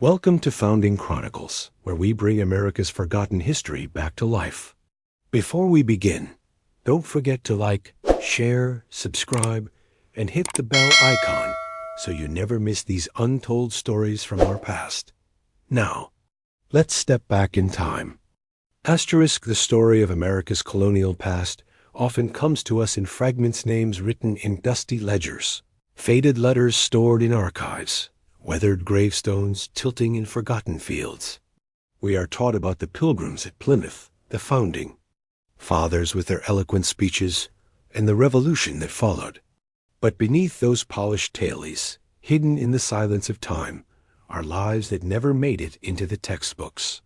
Welcome to Founding Chronicles, where we bring America's forgotten history back to life. Before we begin, don't forget to like, share, subscribe, and hit the bell icon so you never miss these untold stories from our past. Now, let's step back in time. Asterisk, the story of America's colonial past often comes to us in fragments, names written in dusty ledgers, faded letters stored in archives, weathered gravestones tilting in forgotten fields. We are taught about the Pilgrims at Plymouth, the founding, fathers with their eloquent speeches, and the revolution that followed. But beneath those polished tailies, hidden in the silence of time, are lives that never made it into the textbooks.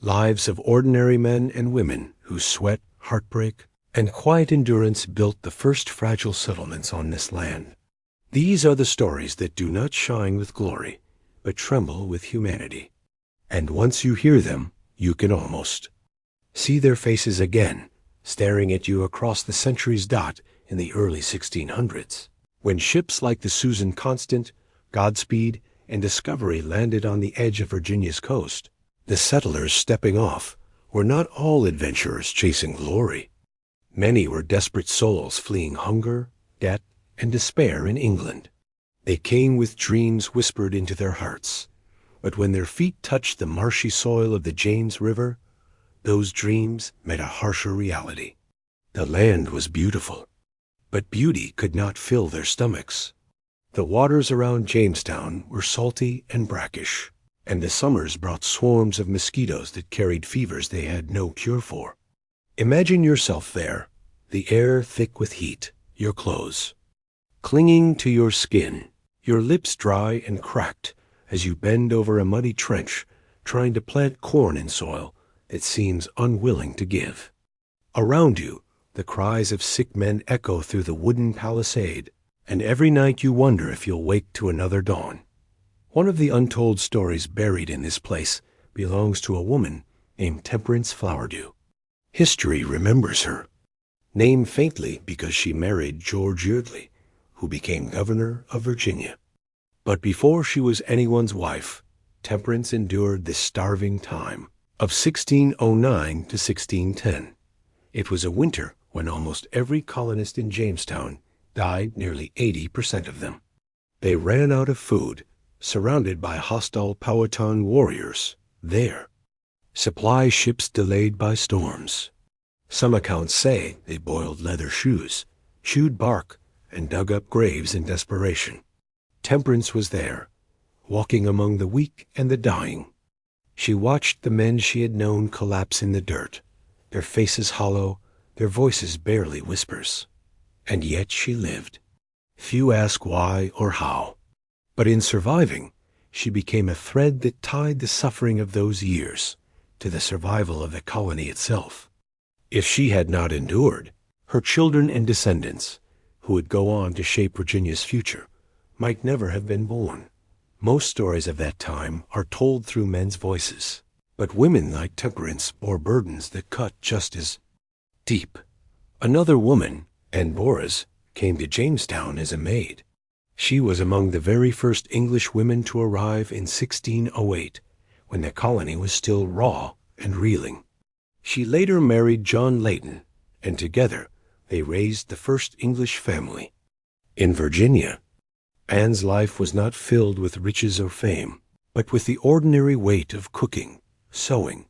Lives of ordinary men and women whose sweat, heartbreak, and quiet endurance built the first fragile settlements on this land. These are the stories that do not shine with glory, but tremble with humanity. And once you hear them, you can almost see their faces again, staring at you across the centuries dot in the early 1600s, when ships like the Susan Constant, Godspeed, and Discovery landed on the edge of Virginia's coast. The settlers stepping off were not all adventurers chasing glory. Many were desperate souls fleeing hunger, debt, and despair in England. They came with dreams whispered into their hearts, but when their feet touched the marshy soil of the James River, those dreams met a harsher reality. The land was beautiful, but beauty could not fill their stomachs. The waters around Jamestown were salty and brackish, and the summers brought swarms of mosquitoes that carried fevers they had no cure for. Imagine yourself there, the air thick with heat, your clothes clinging to your skin, your lips dry and cracked as you bend over a muddy trench trying to plant corn in soil that seems unwilling to give. Around you, the cries of sick men echo through the wooden palisade, and every night you wonder if you'll wake to another dawn. One of the untold stories buried in this place belongs to a woman named Temperance Flowerdew. History remembers her, named faintly because she married George Yeardley, who became governor of Virginia. But before she was anyone's wife, Temperance endured the starving time of 1609 to 1610. It was a winter when almost every colonist in Jamestown died, nearly 80% of them. They ran out of food, surrounded by hostile Powhatan warriors there. Supply ships delayed by storms. Some accounts say they boiled leather shoes, chewed bark, and dug up graves in desperation. Temperance was there, walking among the weak and the dying. She watched the men she had known collapse in the dirt, their faces hollow, their voices barely whispers. And yet she lived. Few ask why or how. But in surviving, she became a thread that tied the suffering of those years to the survival of the colony itself. If she had not endured, her children and descendants, who would go on to shape Virginia's future, might never have been born. Most stories of that time are told through men's voices, but women like Temperance bore burdens that cut just as deep. Another woman, Anne Boras, came to Jamestown as a maid. She was among the very first English women to arrive in 1608, when the colony was still raw and reeling. She later married John Layton, and together they raised the first English family. In Virginia, Anne's life was not filled with riches or fame, but with the ordinary weight of cooking, sewing,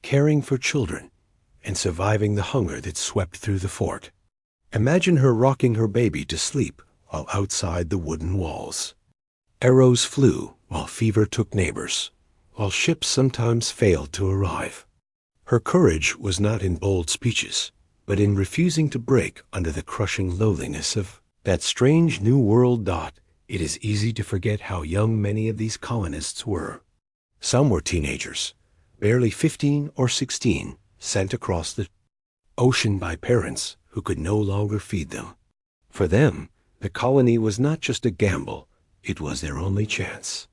caring for children, and surviving the hunger that swept through the fort. Imagine her rocking her baby to sleep while outside the wooden walls. Arrows flew while fever took neighbors, while ships sometimes failed to arrive. Her courage was not in bold speeches, but in refusing to break under the crushing lowliness of that strange new world dot. It is easy to forget how young many of these colonists were. Some were teenagers, barely 15 or 16, sent across the ocean by parents who could no longer feed them. For them, the colony was not just a gamble, it was their only chance.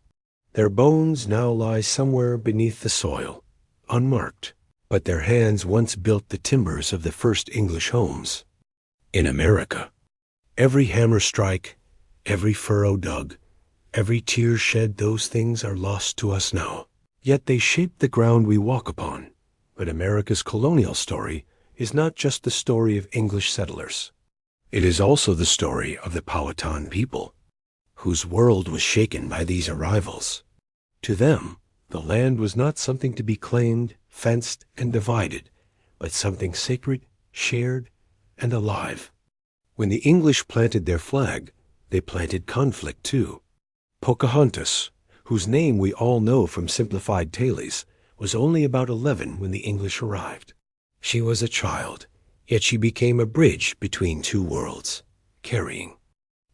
Their bones now lie somewhere beneath the soil, unmarked, but their hands once built the timbers of the first English homes. In America, every hammer strike, every furrow dug, Every tear shed, those things are lost to us now. Yet they shaped the ground we walk upon. But America's colonial story is not just the story of English settlers. It is also the story of the Powhatan people, whose world was shaken by these arrivals. To them, the land was not something to be claimed, fenced, and divided, but something sacred, shared, and alive. When the English planted their flag, they planted conflict too. Pocahontas, whose name we all know from simplified tailies, was only about 11 when the English arrived. She was a child, yet she became a bridge between two worlds, carrying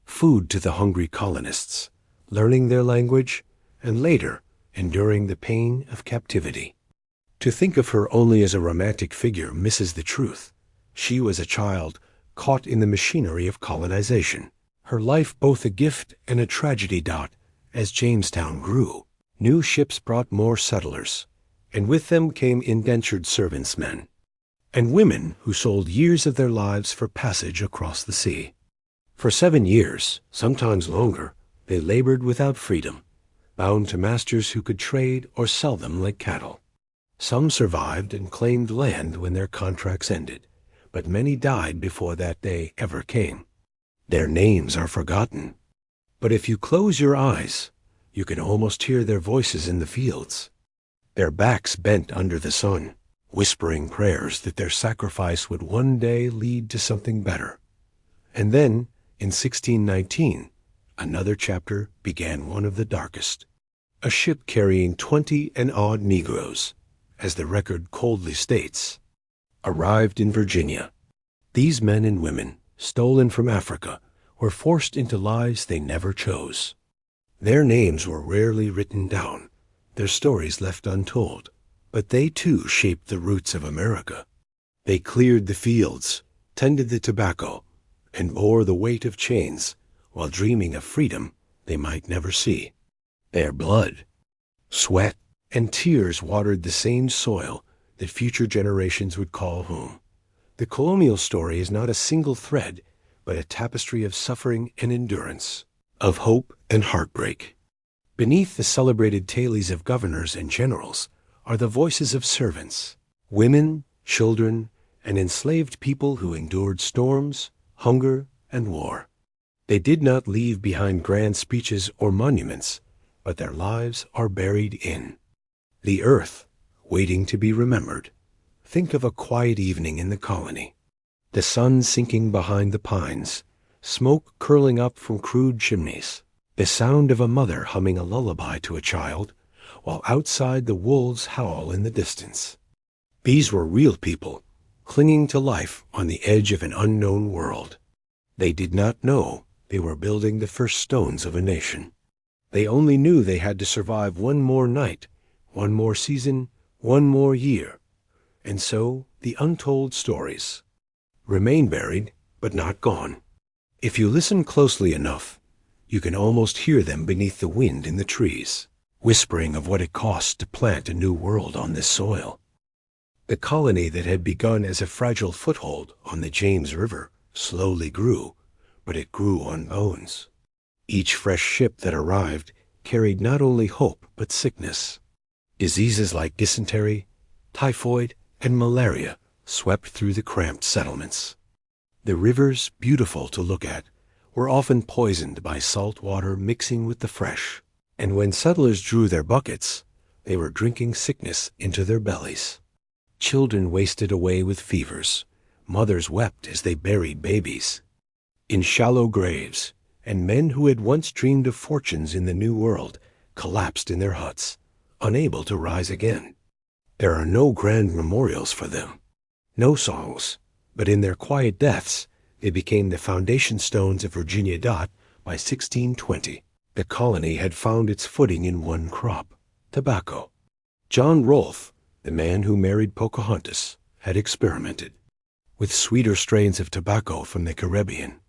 food to the hungry colonists, learning their language, and later enduring the pain of captivity. To think of her only as a romantic figure misses the truth. She was a child caught in the machinery of colonization, her life both a gift and a tragedy. As Jamestown grew, new ships brought more settlers, and with them came indentured servants' men, and women who sold years of their lives for passage across the sea. For 7 years, sometimes longer, they labored without freedom, bound to masters who could trade or sell them like cattle. Some survived and claimed land when their contracts ended, but many died before that day ever came. Their names are forgotten, but if you close your eyes, you can almost hear their voices in the fields, their backs bent under the sun, whispering prayers that their sacrifice would one day lead to something better. And then, in 1619, another chapter began, one of the darkest. A ship carrying 20 and odd Negroes, as the record coldly states, arrived in Virginia. These men and women, stolen from Africa, were forced into lives they never chose. Their names were rarely written down, their stories left untold, but they too shaped the roots of America. They cleared the fields, tended the tobacco, and bore the weight of chains while dreaming of freedom they might never see. Their blood, sweat, and tears watered the same soil that future generations would call home. The colonial story is not a single thread, but a tapestry of suffering and endurance, of hope and heartbreak. Beneath the celebrated tailies of governors and generals are the voices of servants, women, children, and enslaved people who endured storms, hunger, and war. They did not leave behind grand speeches or monuments, but their lives are buried in the earth, waiting to be remembered. Think of a quiet evening in the colony. The sun sinking behind the pines, smoke curling up from crude chimneys, the sound of a mother humming a lullaby to a child, while outside the wolves howl in the distance. These were real people, clinging to life on the edge of an unknown world. They did not know they were building the first stones of a nation. They only knew they had to survive one more night, one more season, one more year. And so the untold stories remain buried, but not gone. If you listen closely enough, you can almost hear them beneath the wind in the trees, whispering of what it cost to plant a new world on this soil. The colony that had begun as a fragile foothold on the James River slowly grew, but it grew on bones. Each fresh ship that arrived carried not only hope but sickness. Diseases like dysentery, typhoid, and malaria swept through the cramped settlements. The rivers, beautiful to look at, were often poisoned by salt water mixing with the fresh, and when settlers drew their buckets, they were drinking sickness into their bellies. Children wasted away with fevers. Mothers wept as they buried babies in shallow graves, and men who had once dreamed of fortunes in the New World collapsed in their huts, unable to rise again. There are no grand memorials for them, no songs, but in their quiet deaths, they became the foundation stones of Virginia. By 1620, the colony had found its footing in one crop, tobacco. John Rolfe, the man who married Pocahontas, had experimented with sweeter strains of tobacco from the Caribbean.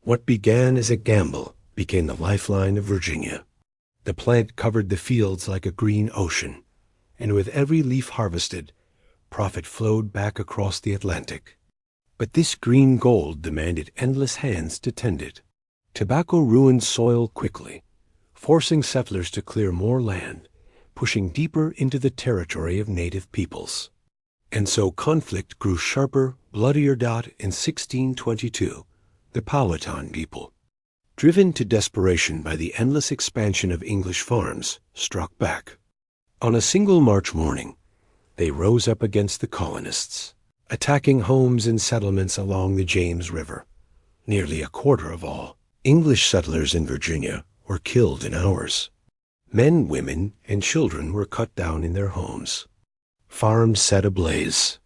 What began as a gamble became the lifeline of Virginia. The plant covered the fields like a green ocean, and with every leaf harvested, profit flowed back across the Atlantic. But this green gold demanded endless hands to tend it. Tobacco ruined soil quickly. forcing settlers to clear more land, pushing deeper into the territory of native peoples. And so conflict grew sharper, bloodier. In 1622, the Powhatan people, driven to desperation by the endless expansion of English farms, struck back. On a single March morning, they rose up against the colonists, attacking homes and settlements along the James River. Nearly a quarter of all English settlers in Virginia were killed in hours. Men, women, and children were cut down in their homes. Farms set ablaze.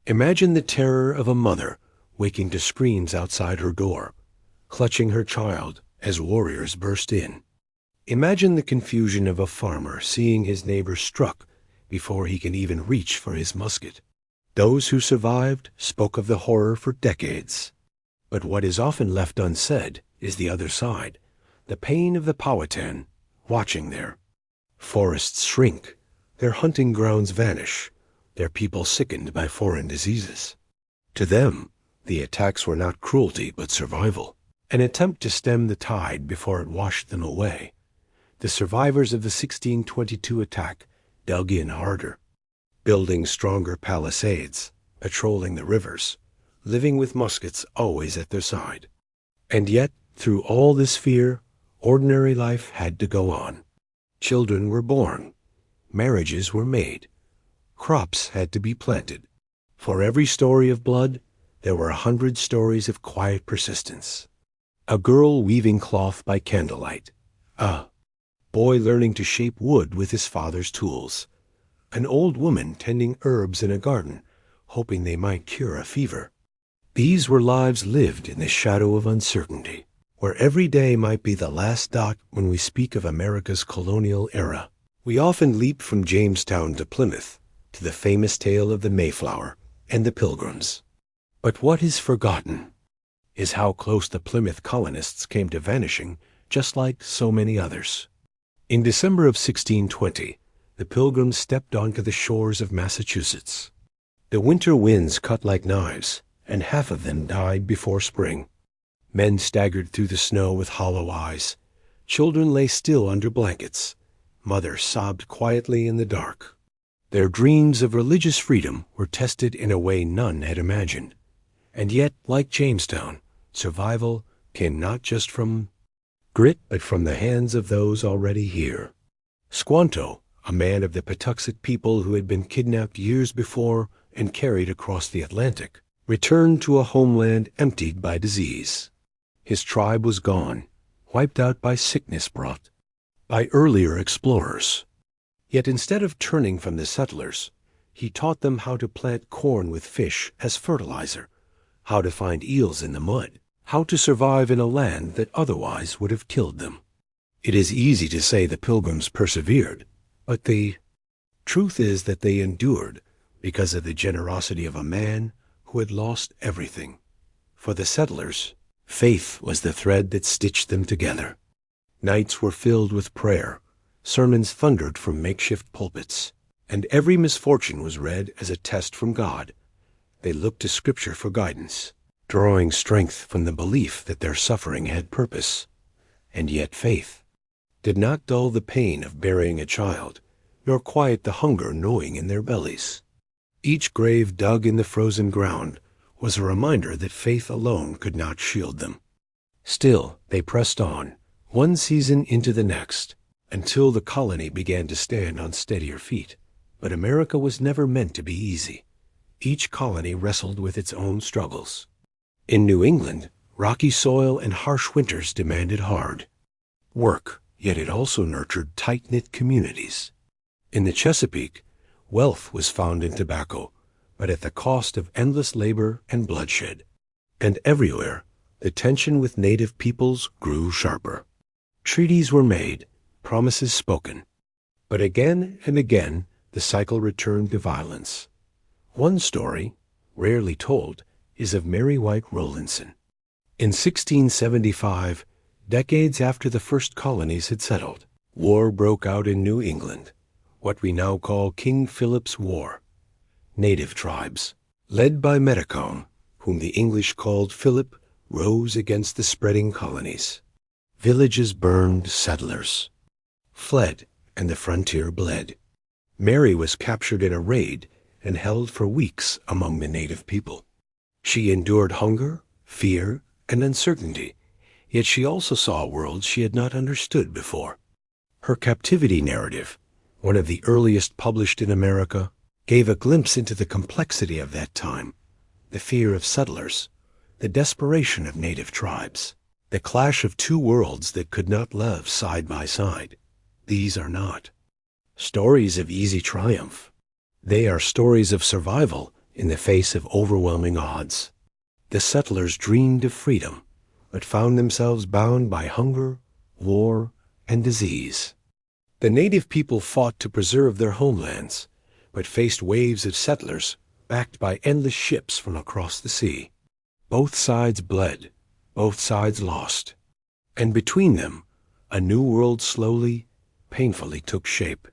Imagine the terror of a mother waking to screams outside her door, clutching her child as warriors burst in. Imagine the confusion of a farmer seeing his neighbor struck before he can even reach for his musket. Those who survived spoke of the horror for decades. But what is often left unsaid is the other side, the pain of the Powhatan watching there. Forests shrink, their hunting grounds vanish, their people sickened by foreign diseases. To them, the attacks were not cruelty but survival, an attempt to stem the tide before it washed them away. The survivors of the 1622 attack dug in harder, building stronger palisades, patrolling the rivers, living with muskets always at their side. And yet, through all this fear, ordinary life had to go on. Children were born, marriages were made, crops had to be planted. For every story of blood, there were 100 stories of quiet persistence. A girl weaving cloth by candlelight, a boy learning to shape wood with his father's tools, an old woman tending herbs in a garden, hoping they might cure a fever. These were lives lived in the shadow of uncertainty, where every day might be the last dot when we speak of America's colonial era. We often leap from Jamestown to Plymouth, to the famous tale of the Mayflower and the Pilgrims. But what is forgotten is how close the Plymouth colonists came to vanishing, just like so many others. In December of 1620, the Pilgrims stepped onto the shores of Massachusetts. The winter winds cut like knives, and half of them died before spring. Men staggered through the snow with hollow eyes. Children lay still under blankets. Mothers sobbed quietly in the dark. Their dreams of religious freedom were tested in a way none had imagined. And yet, like Jamestown, survival came not just from grit, but from the hands of those already here. Squanto, a man of the Patuxet people who had been kidnapped years before and carried across the Atlantic, returned to a homeland emptied by disease. His tribe was gone, wiped out by sickness brought by earlier explorers. Yet instead of turning from the settlers, he taught them how to plant corn with fish as fertilizer, how to find eels in the mud, how to survive in a land that otherwise would have killed them. It is easy to say the Pilgrims persevered, but the truth is that they endured because of the generosity of a man who had lost everything. For the settlers, faith was the thread that stitched them together. Nights were filled with prayer, sermons thundered from makeshift pulpits, and every misfortune was read as a test from God. They looked to Scripture for guidance, drawing strength from the belief that their suffering had purpose. And yet faith did not dull the pain of burying a child, nor quiet the hunger gnawing in their bellies. Each grave dug in the frozen ground was a reminder that faith alone could not shield them. Still, they pressed on, one season into the next, until the colony began to stand on steadier feet. But America was never meant to be easy. Each colony wrestled with its own struggles. In New England, rocky soil and harsh winters demanded hard work, yet it also nurtured tight-knit communities. In the Chesapeake, wealth was found in tobacco, but at the cost of endless labor and bloodshed. And everywhere, the tension with native peoples grew sharper. Treaties were made, promises spoken. But again and again, the cycle returned to violence. One story, rarely told, is of Mary White Rowlandson. In 1675, decades after the first colonies had settled, war broke out in New England, what we now call King Philip's War. Native tribes, led by Metacom, whom the English called Philip, rose against the spreading colonies. Villages burned, settlers fled, and the frontier bled. Mary was captured in a raid and held for weeks among the native people. She endured hunger, fear, and uncertainty, yet she also saw worlds she had not understood before. Her captivity narrative, one of the earliest published in America, gave a glimpse into the complexity of that time, the fear of settlers, the desperation of native tribes, the clash of two worlds that could not live side by side. These are not stories of easy triumph. They are stories of survival in the face of overwhelming odds. The settlers dreamed of freedom, but found themselves bound by hunger, war, and disease. The native people fought to preserve their homelands, but faced waves of settlers backed by endless ships from across the sea. Both sides bled, both sides lost, and between them, a new world slowly, painfully took shape.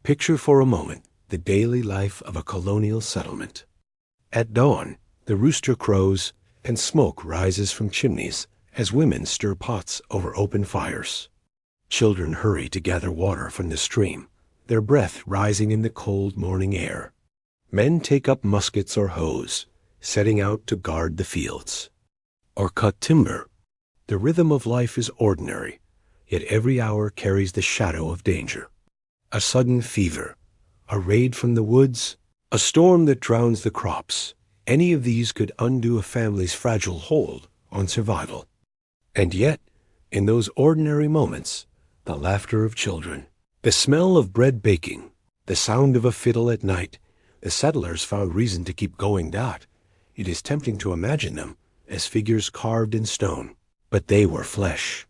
Picture for a moment the daily life of a colonial settlement. At dawn, the rooster crows and smoke rises from chimneys as women stir pots over open fires. Children hurry to gather water from the stream, their breath rising in the cold morning air. Men take up muskets or hoes, setting out to guard the fields or cut timber. The rhythm of life is ordinary, yet every hour carries the shadow of danger. A sudden fever, a raid from the woods, a storm that drowns the crops. Any of these could undo a family's fragile hold on survival. And yet, in those ordinary moments, the laughter of children, the smell of bread baking, the sound of a fiddle at night, the settlers found reason to keep going. It is tempting to imagine them as figures carved in stone, but they were flesh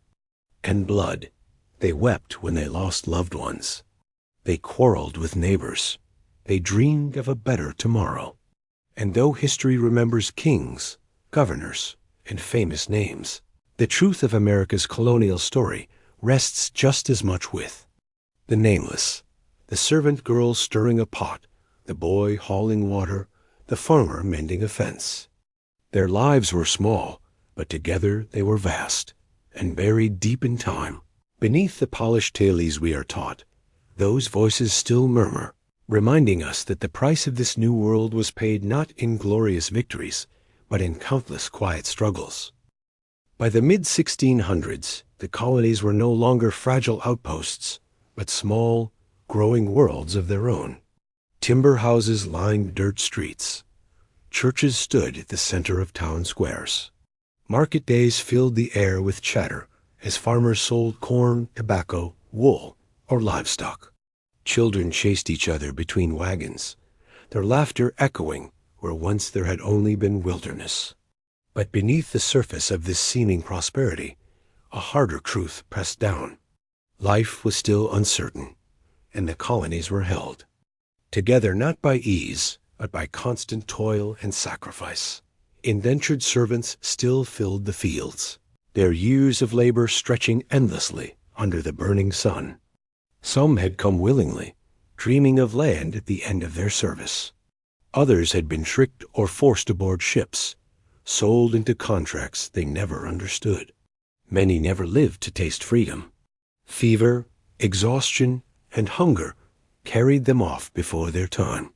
and blood. They wept when they lost loved ones. They quarreled with neighbors. They dreamed of a better tomorrow. And though history remembers kings, governors, and famous names, the truth of America's colonial story rests just as much with the nameless, the servant girl stirring a pot, the boy hauling water, the farmer mending a fence. Their lives were small, but together they were vast, and buried deep in time. Beneath the polished tales we are taught, those voices still murmur, reminding us that the price of this new world was paid not in glorious victories, but in countless quiet struggles. By the mid-1600s, the colonies were no longer fragile outposts, but small, growing worlds of their own. Timber houses lined dirt streets. Churches stood at the center of town squares. Market days filled the air with chatter as farmers sold corn, tobacco, wool, or livestock. Children chased each other between wagons, their laughter echoing where once there had only been wilderness. But beneath the surface of this seeming prosperity, a harder truth pressed down. Life was still uncertain, and the colonies were held together not by ease, but by constant toil and sacrifice. Indentured servants still filled the fields, their years of labor stretching endlessly under the burning sun. Some had come willingly, dreaming of land at the end of their service. Others had been tricked or forced aboard ships, sold into contracts they never understood. Many never lived to taste freedom. Fever, exhaustion, and hunger carried them off before their time.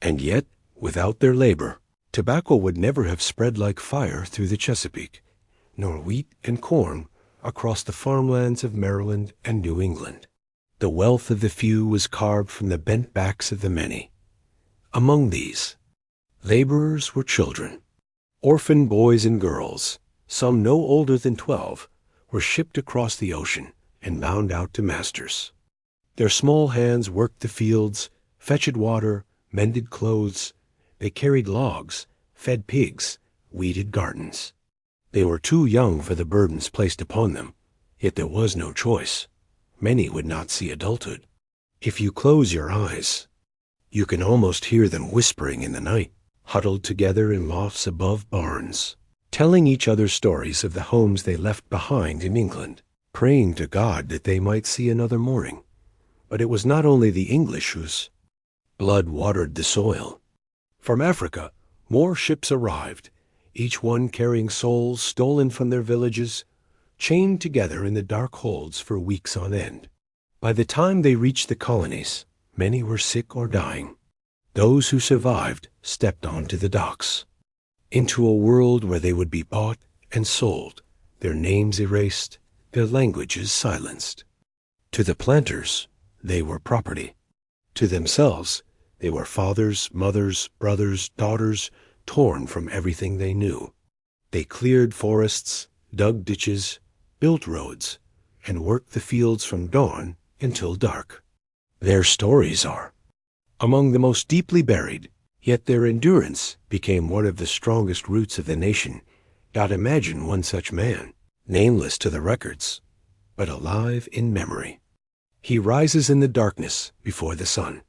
And yet, without their labor, tobacco would never have spread like fire through the Chesapeake, nor wheat and corn across the farmlands of Maryland and New England. The wealth of the few was carved from the bent backs of the many. Among these, laborers were children. Orphan boys and girls, some no older than 12, were shipped across the ocean and bound out to masters. Their small hands worked the fields, fetched water, mended clothes. They carried logs, fed pigs, weeded gardens. They were too young for the burdens placed upon them, yet there was no choice. Many would not see adulthood. If you close your eyes, you can almost hear them whispering in the night, huddled together in lofts above barns, telling each other stories of the homes they left behind in England, praying to God that they might see another morning. But it was not only the English whose blood watered the soil. From Africa, more ships arrived, each one carrying souls stolen from their villages, chained together in the dark holds for weeks on end. By the time they reached the colonies, many were sick or dying. Those who survived stepped onto the docks, into a world where they would be bought and sold, their names erased, their languages silenced. To the planters, they were property. To themselves, they were fathers, mothers, brothers, daughters, torn from everything they knew. They cleared forests, dug ditches, built roads, and worked the fields from dawn until dark. Their stories are among the most deeply buried, yet their endurance became one of the strongest roots of the nation. God, imagine one such man, nameless to the records, but alive in memory. He rises in the darkness before the sun,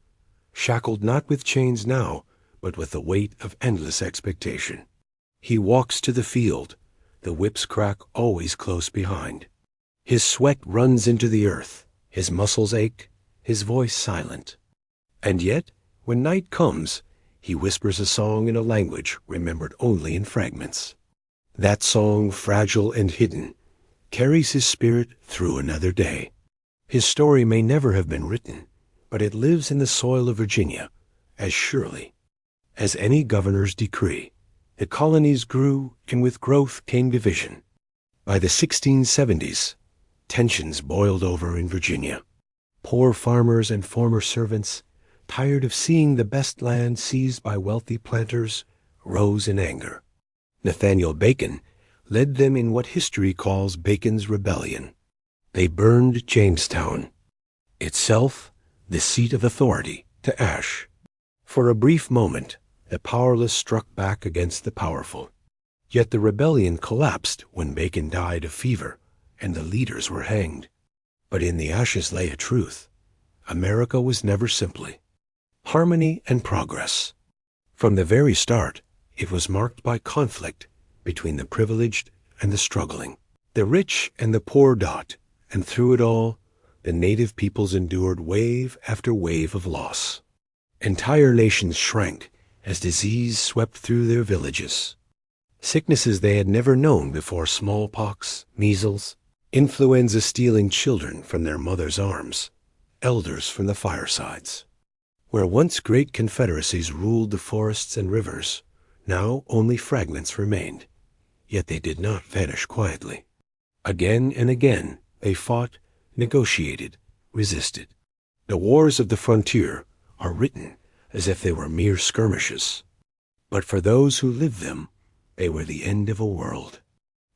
shackled not with chains now, but with the weight of endless expectation. He walks to the field, the whip's crack always close behind. His sweat runs into the earth, his muscles ache, his voice silent. And yet, when night comes, he whispers a song in a language remembered only in fragments. That song, fragile and hidden, carries his spirit through another day. His story may never have been written, but it lives in the soil of Virginia as surely as any governor's decree. The colonies grew, and with growth came division. By the 1670s, tensions boiled over in Virginia. Poor farmers and former servants, tired of seeing the best land seized by wealthy planters, rose in anger. Nathaniel Bacon led them in what history calls Bacon's Rebellion. They burned Jamestown, itself the seat of authority, to ash. For a brief moment, the powerless struck back against the powerful. Yet the rebellion collapsed when Bacon died of fever, and the leaders were hanged. But in the ashes lay a truth. America was never simply harmony and progress. From the very start, it was marked by conflict between the privileged and the struggling, the rich and the poor dot, and through it all, the native peoples endured wave after wave of loss. Entire nations shrank as disease swept through their villages. Sicknesses they had never known before: smallpox, measles, influenza stealing children from their mothers' arms, elders from the firesides. Where once great confederacies ruled the forests and rivers, now only fragments remained. Yet they did not vanish quietly. Again and again they fought, negotiated, resisted. The wars of the frontier are written as if they were mere skirmishes. But for those who lived them, they were the end of a world.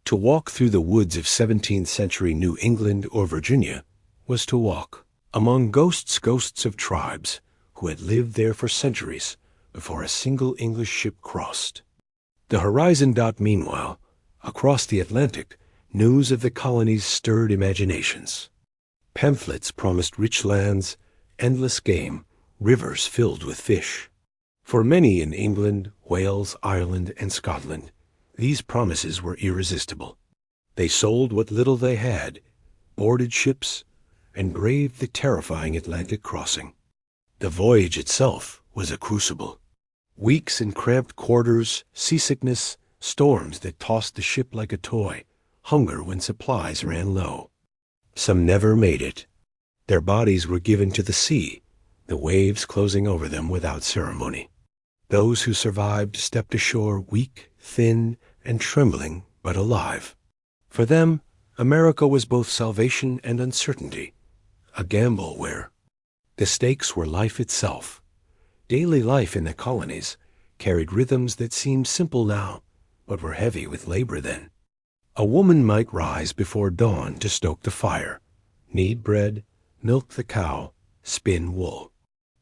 To walk through the woods of 17th century New England or Virginia was to walk among ghosts of tribes who had lived there for centuries before a single English ship crossed. The horizon dot, meanwhile, across the Atlantic, news of the colonies stirred imaginations. Pamphlets promised rich lands, endless game, rivers filled with fish. For many in England, Wales, Ireland, and Scotland, these promises were irresistible. They sold what little they had, boarded ships, and braved the terrifying Atlantic crossing. The voyage itself was a crucible. Weeks in cramped quarters, seasickness, storms that tossed the ship like a toy, hunger when supplies ran low. Some never made it. Their bodies were given to the sea, the waves closing over them without ceremony. Those who survived stepped ashore weak, thin, and trembling, but alive. For them, America was both salvation and uncertainty, a gamble where the stakes were life itself. Daily life in the colonies carried rhythms that seemed simple now, but were heavy with labor then. A woman might rise before dawn to stoke the fire, knead bread, milk the cow, spin wool.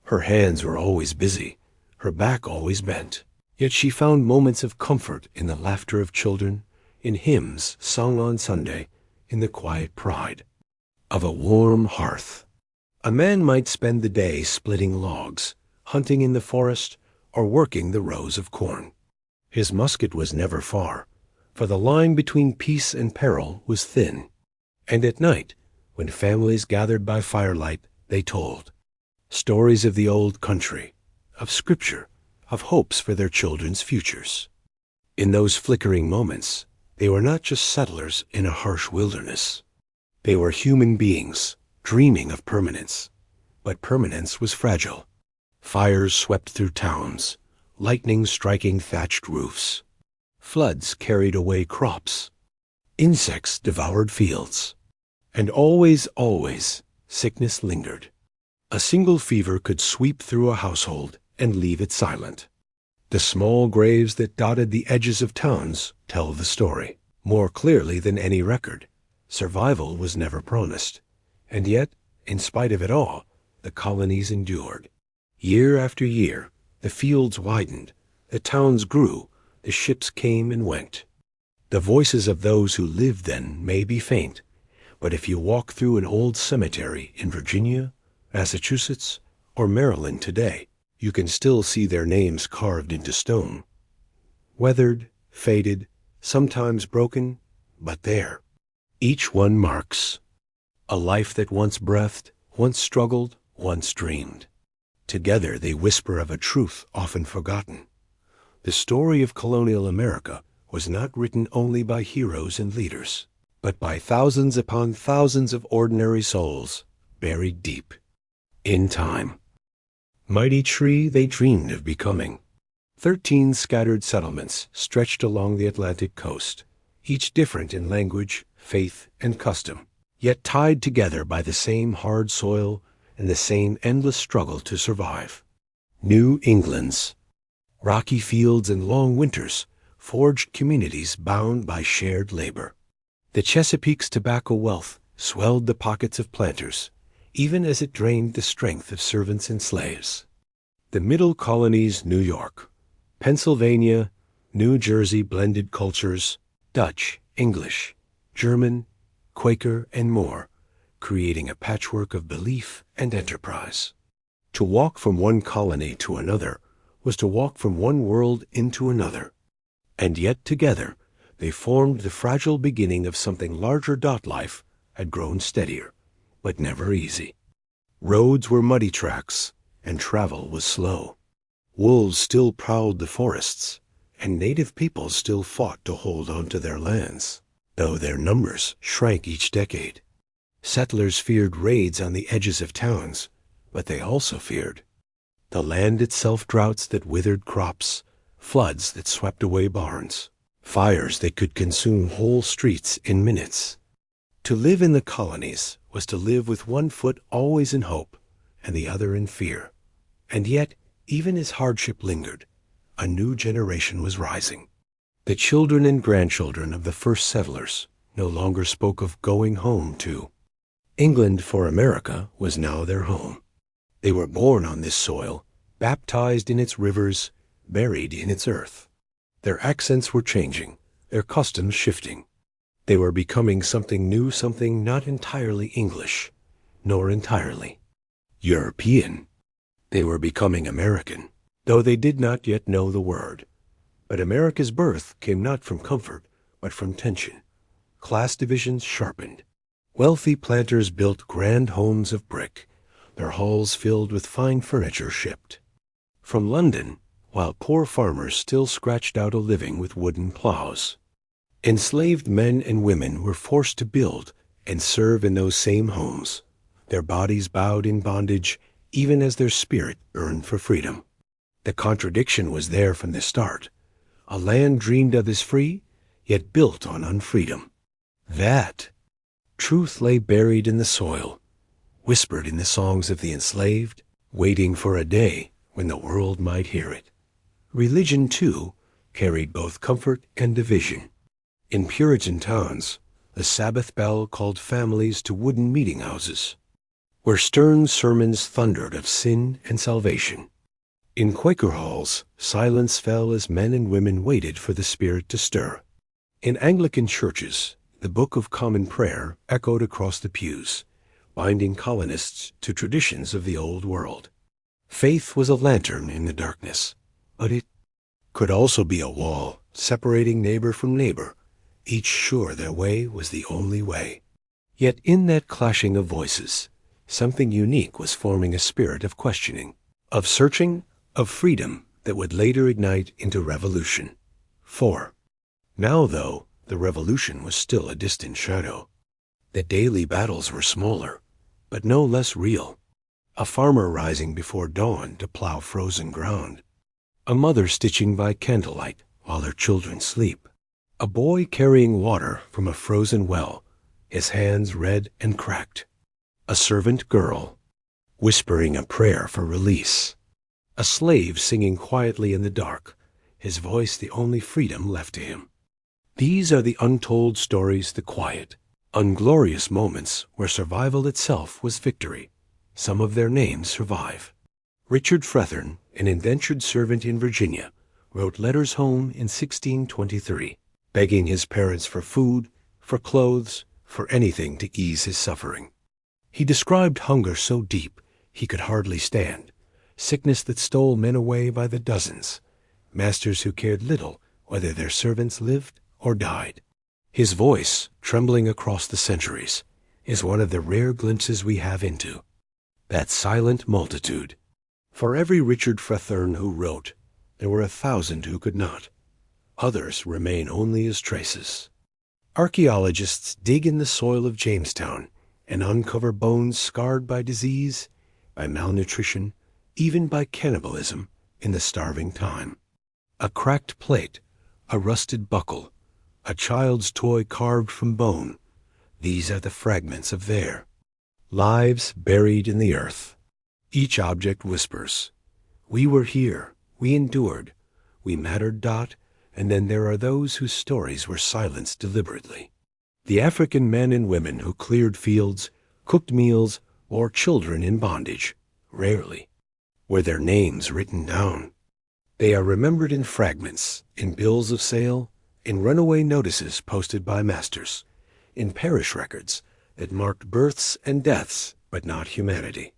Her hands were always busy, her back always bent. Yet she found moments of comfort in the laughter of children, in hymns sung on Sunday, in the quiet pride of a warm hearth. A man might spend the day splitting logs, hunting in the forest, or working the rows of corn. His musket was never far, for the line between peace and peril was thin. And at night, when families gathered by firelight, they told stories of the old country, of scripture, of hopes for their children's futures. In those flickering moments, they were not just settlers in a harsh wilderness. They were human beings, dreaming of permanence. But permanence was fragile. Fires swept through towns, lightning striking thatched roofs. Floods carried away crops. Insects devoured fields. And always, sickness lingered. A single fever could sweep through a household and leave it silent. The small graves that dotted the edges of towns tell the story more clearly than any record. Survival was never promised. And yet, in spite of it all, the colonies endured. Year after year, the fields widened, the towns grew, the ships came and went. The voices of those who lived then may be faint, but if you walk through an old cemetery in Virginia, Massachusetts, or Maryland today, you can still see their names carved into stone. Weathered, faded, sometimes broken, but there. Each one marks a life that once breathed, once struggled, once dreamed. Together they whisper of a truth often forgotten. The story of colonial America was not written only by heroes and leaders, but by thousands upon thousands of ordinary souls buried deep in time. Mighty tree they dreamed of becoming. 13 scattered settlements stretched along the Atlantic coast, each different in language, faith, and custom, yet tied together by the same hard soil and the same endless struggle to survive. New England's rocky fields and long winters forged communities bound by shared labor. The Chesapeake's tobacco wealth swelled the pockets of planters, even as it drained the strength of servants and slaves. The Middle Colonies, New York, Pennsylvania, New Jersey blended cultures, Dutch, English, German, Quaker, and more, creating a patchwork of belief and enterprise. To walk from one colony to another was to walk from one world into another. And yet together they formed the fragile beginning of something larger. Life had grown steadier, but never easy. Roads were muddy tracks, and travel was slow. Wolves still prowled the forests, and native peoples still fought to hold on to their lands, though their numbers shrank each decade. Settlers feared raids on the edges of towns, but they also feared the land itself, droughts that withered crops, floods that swept away barns, fires that could consume whole streets in minutes. To live in the colonies was to live with one foot always in hope and the other in fear. And yet, even as hardship lingered, a new generation was rising. The children and grandchildren of the first settlers no longer spoke of going home to England, for America was now their home. They were born on this soil, baptized in its rivers, buried in its earth. Their accents were changing, their customs shifting. They were becoming something new, something not entirely English, nor entirely European. They were becoming American, though they did not yet know the word. But America's birth came not from comfort, but from tension. Class divisions sharpened. Wealthy planters built grand homes of brick, their halls filled with fine furniture shipped from London, while poor farmers still scratched out a living with wooden plows. Enslaved men and women were forced to build and serve in those same homes, their bodies bowed in bondage, even as their spirit burned for freedom. The contradiction was there from the start. A land dreamed of as free, yet built on unfreedom. That truth lay buried in the soil, whispered in the songs of the enslaved, waiting for a day when the world might hear it. Religion, too, carried both comfort and division. In Puritan towns, the Sabbath bell called families to wooden meeting houses, where stern sermons thundered of sin and salvation. In Quaker halls, silence fell as men and women waited for the Spirit to stir. In Anglican churches, the Book of Common Prayer echoed across the pews, binding colonists to traditions of the old world. Faith was a lantern in the darkness, but it could also be a wall separating neighbor from neighbor, each sure their way was the only way. Yet in that clashing of voices, something unique was forming, a spirit of questioning, of searching, of freedom that would later ignite into revolution. 4. Now, though, the revolution was still a distant shadow. The daily battles were smaller, but no less real. A farmer rising before dawn to plow frozen ground. A mother stitching by candlelight while her children sleep. A boy carrying water from a frozen well, his hands red and cracked. A servant girl whispering a prayer for release. A slave singing quietly in the dark, his voice the only freedom left to him. These are the untold stories, the quiet, unglorious moments where survival itself was victory. Some of their names survive. Richard Frethern, an indentured servant in Virginia, wrote letters home in 1623, begging his parents for food, for clothes, for anything to ease his suffering. He described hunger so deep he could hardly stand, sickness that stole men away by the dozens, masters who cared little whether their servants lived or died. His voice, trembling across the centuries, is one of the rare glimpses we have into that silent multitude. For every Richard Frethern who wrote, there were 1,000 who could not. Others remain only as traces. Archaeologists dig in the soil of Jamestown and uncover bones scarred by disease, by malnutrition, even by cannibalism in the starving time. A cracked plate, a rusted buckle, a child's toy carved from bone, these are the fragments of their lives buried in the earth. Each object whispers, "We were here, we endured, we mattered." And then there are those whose stories were silenced deliberately. The African men and women who cleared fields, cooked meals, or children in bondage, rarely were their names written down. They are remembered in fragments, in bills of sale, in runaway notices posted by masters, in parish records that marked births and deaths, but not humanity.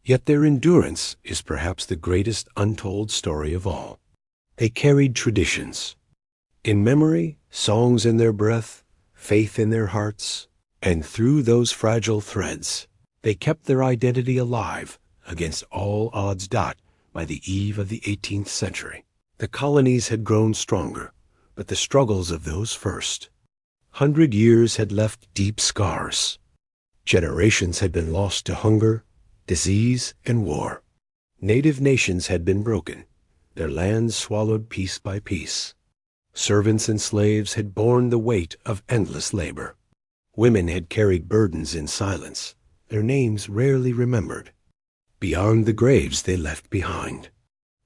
Yet their endurance is perhaps the greatest untold story of all. They carried traditions. In memory, songs in their breath, faith in their hearts, and through those fragile threads, they kept their identity alive against all odds. By the eve of the 18th century, the colonies had grown stronger, but the struggles of those first 100 years had left deep scars. Generations had been lost to hunger, disease, and war. Native nations had been broken, their lands swallowed piece by piece. Servants and slaves had borne the weight of endless labor. Women had carried burdens in silence, their names rarely remembered. Beyond the graves they left behind.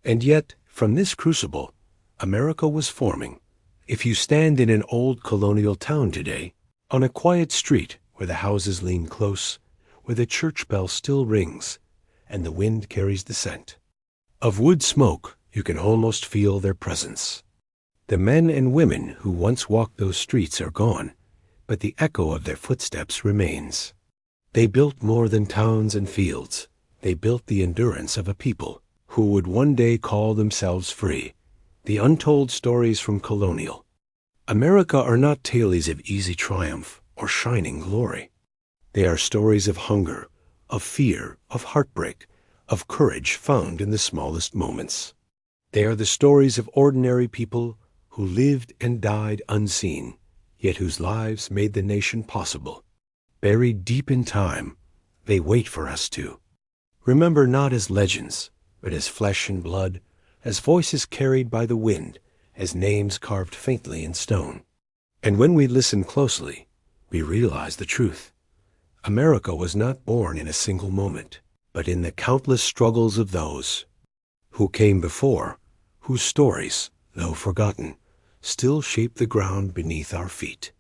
And yet, from this crucible, America was forming. If you stand in an old colonial town today, on a quiet street where the houses lean close, where the church bell still rings, and the wind carries the scent of wood smoke, you can almost feel their presence. The men and women who once walked those streets are gone, but the echo of their footsteps remains. They built more than towns and fields. They built the endurance of a people who would one day call themselves free. The untold stories from Colonial America are not tales of easy triumph or shining glory. They are stories of hunger, of fear, of heartbreak, of courage found in the smallest moments. They are the stories of ordinary people who lived and died unseen, yet whose lives made the nation possible. Buried deep in time, they wait for us to remember, not as legends, but as flesh and blood, as voices carried by the wind, as names carved faintly in stone. And when we listen closely, we realize the truth. America was not born in a single moment, but in the countless struggles of those who came before, whose stories, though forgotten, still shape the ground beneath our feet.